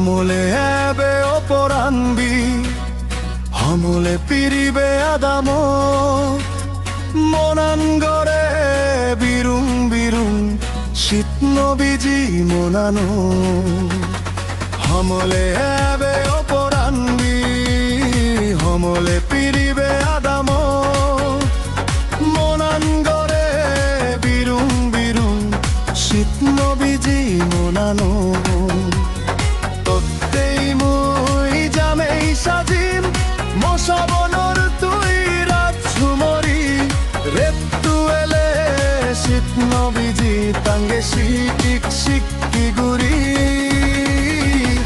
হমলে এবে অপরাণবি হমলে পিরিবে আদাম মনানগরে বিরুং বিরুং শীত নবীজি মনানো হমলে এবে অপরাণবি হমলে পিরিবে আদাম মনানগরে বিরুং বিরুং শীত নবীজি মনানো মশাবনৰ তুই রাজঝুমরি রেতু এলে শীত নবীজি তাঙ্গে শিকিক শিকি গুরি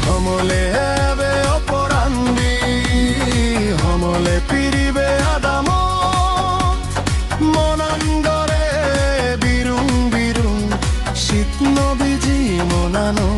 হমলে হেবে অপরাণবি হমলে পিরিবে আদাম মনানগরে বিরুং বিরুং শীত নবীজি মনানো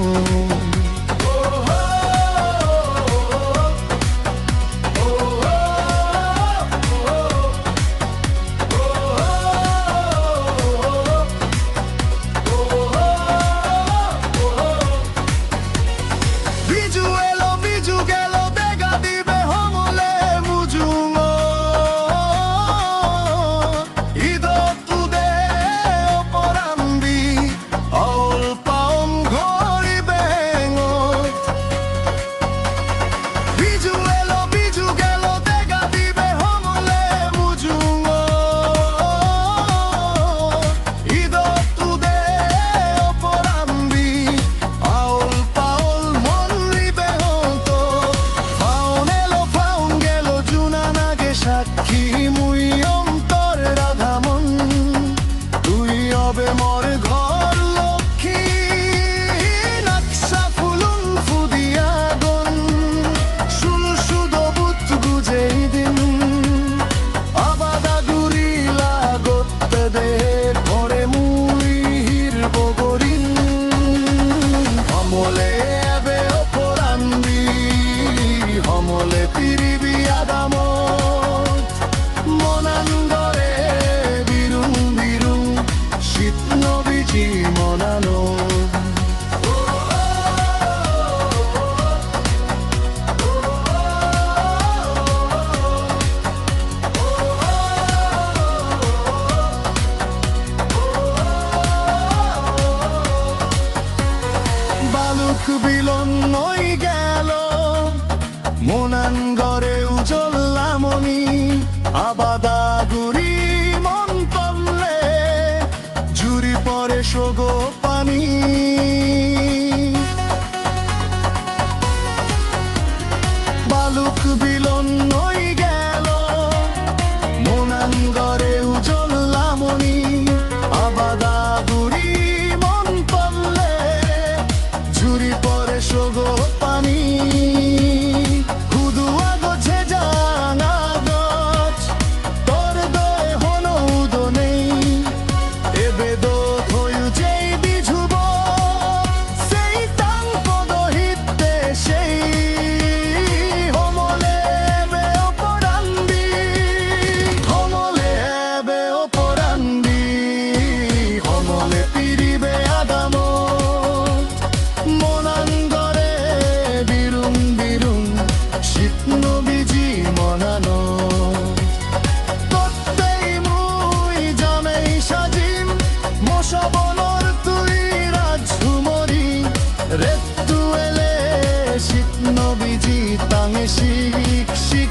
বিলন নই গেল মনানগরে উজল্লামনি আবাদা গুরি মন পড়লে জুরি পরে সোগো পানি বালুক বিলন নই গেল মনানগরে উজল্লামনি আবাদা গুরি মন পড়লে জুরি পরে সোগো পানি হুদুয়া গোছে জাঙা গছ তোর দয়ে হনো উদনেই এবে দো থয়ু যেই বিঝুব সেই তাং পদহিতে সেই হমলে এবে অপরাণবি হমলে এবে অপরাণবি হমলে পিরিবে আদাম মনানগরে বিরুং বিরুং শীত নবীজি মনানো তত্তেই মুই জামেই সাজিম মশাবনৰ তুই রাজঝুমরি রেতু এলে শীত নবীজি তাঙে শিক শিক